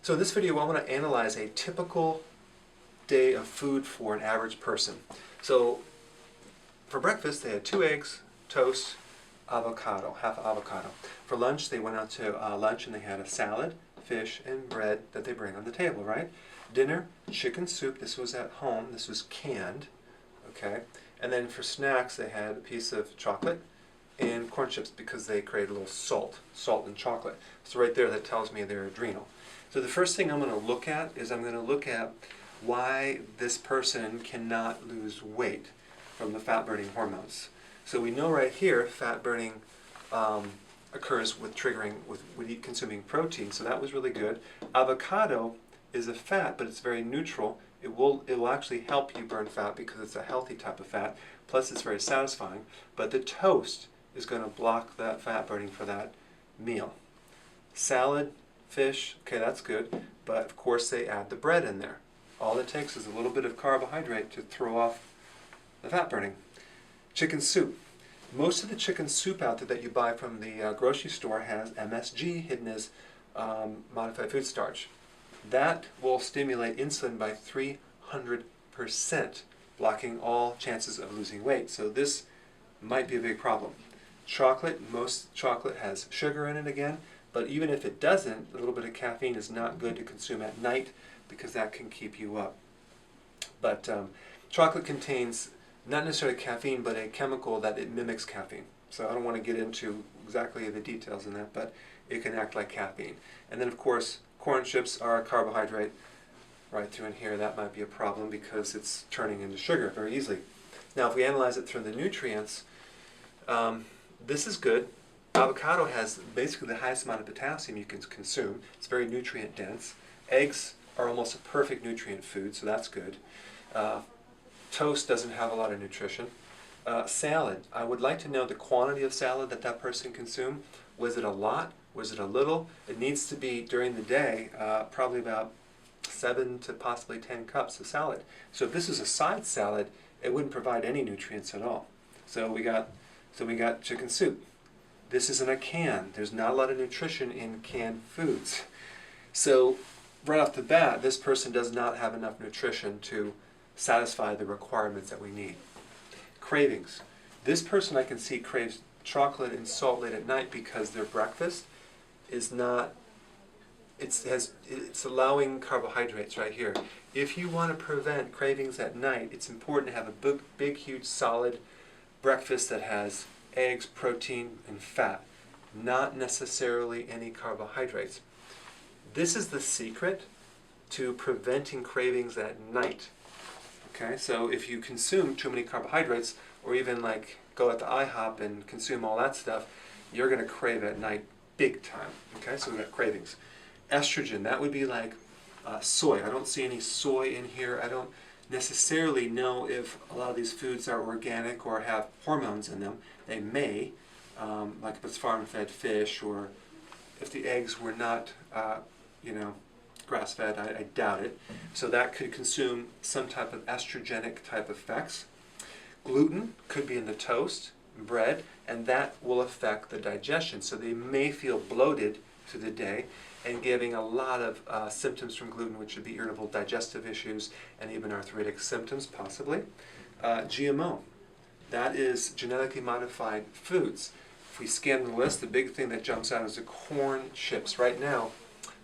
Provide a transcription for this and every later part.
So in this video I want to analyze a typical day of food for an average person. So for breakfast they had 2 eggs, toast, avocado, half avocado. For lunch they went out to lunch and they had a salad, fish, and bread that they bring on the table, right? Dinner, chicken soup. This was at home. This was canned, okay? And then for snacks they had a piece of chocolate and corn chips because they create a little salt and chocolate. So right there that tells me they're adrenal. So the first thing I'm going to look at is I'm going to look at why this person cannot lose weight from the fat-burning hormones. So we know right here fat burning occurs with consuming protein, so that was really good. Avocado is a fat, but it's very neutral. It will actually help you burn fat because it's a healthy type of fat, plus it's very satisfying. But the toast is going to block that fat burning for that meal. Salad, fish, okay, that's good, but of course they add the bread in there. All it takes is a little bit of carbohydrate to throw off the fat burning. Chicken soup. Most of the chicken soup out there that you buy from the grocery store has MSG, hidden as modified food starch. That will stimulate insulin by 300%, blocking all chances of losing weight. So this might be a big problem. Chocolate, most chocolate has sugar in it again, but even if it doesn't, a little bit of caffeine is not good to consume at night because that can keep you up. But chocolate contains not necessarily caffeine, but a chemical that it mimics caffeine. So I don't want to get into exactly the details in that, but it can act like caffeine. And then of course, corn chips are a carbohydrate right through in here. That might be a problem because it's turning into sugar very easily. Now if we analyze it through the nutrients, this is good. Avocado has basically the highest amount of potassium you can consume. It's very nutrient dense. Eggs are almost a perfect nutrient food, so that's good. Toast doesn't have a lot of nutrition. Salad, I would like to know the quantity of salad that person consumed. Was it a lot? Was it a little? It needs to be during the day, probably about 7 to possibly 10 cups of salad. So if this is a side salad, it wouldn't provide any nutrients at all. So we got chicken soup. This isn't a can. There's not a lot of nutrition in canned foods. So right off the bat, this person does not have enough nutrition to satisfy the requirements that we need. Cravings. This person I can see craves chocolate and salt late at night because their breakfast is not, it's allowing carbohydrates right here. If you want to prevent cravings at night, it's important to have a big, huge, solid breakfast that has eggs, protein, and fat, not necessarily any carbohydrates. This is the secret to preventing cravings at night. Okay, so if you consume too many carbohydrates, or even like go at the IHOP and consume all that stuff, you're going to crave at night big time. Okay, so we've got cravings. Estrogen, that would be like soy. I don't see any soy in here. I don't necessarily know if a lot of these foods are organic or have hormones in them. They may, like if it's farm-fed fish, or if the eggs were not, grass-fed, I doubt it. So that could consume some type of estrogenic type effects. Gluten could be in the toast, bread, and that will affect the digestion. So they may feel bloated through the day and giving a lot of symptoms from gluten, which would be irritable digestive issues and even arthritic symptoms possibly. GMO, that is genetically modified foods. If we scan the list, the big thing that jumps out is the corn chips. Right now,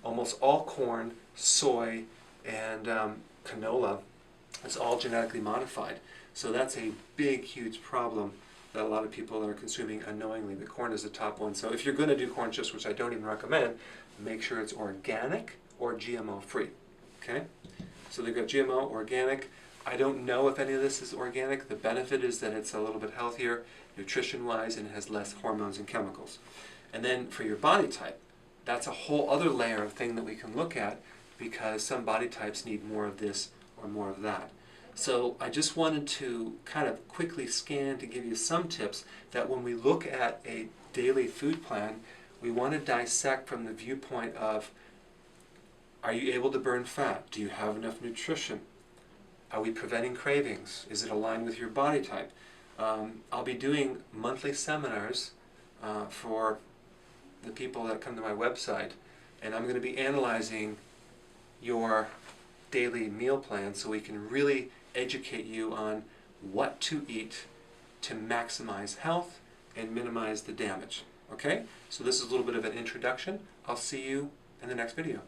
almost all corn, soy, and canola is all genetically modified. So that's a big, huge problem that a lot of people are consuming unknowingly. The corn is the top one. So if you're going to do corn chips, which I don't even recommend, make sure it's organic or GMO free. Okay? So they've got GMO, organic. I don't know if any of this is organic. The benefit is that it's a little bit healthier nutrition-wise and it has less hormones and chemicals. And then for your body type, that's a whole other layer of thing that we can look at because some body types need more of this or more of that. So I just wanted to kind of quickly scan to give you some tips that when we look at a daily food plan, we want to dissect from the viewpoint of, are you able to burn fat? Do you have enough nutrition? Are we preventing cravings? Is it aligned with your body type? I'll be doing monthly seminars for the people that come to my website, and I'm going to be analyzing your daily meal plan so we can really educate you on what to eat to maximize health and minimize the damage. Okay? So this is a little bit of an introduction. I'll see you in the next video.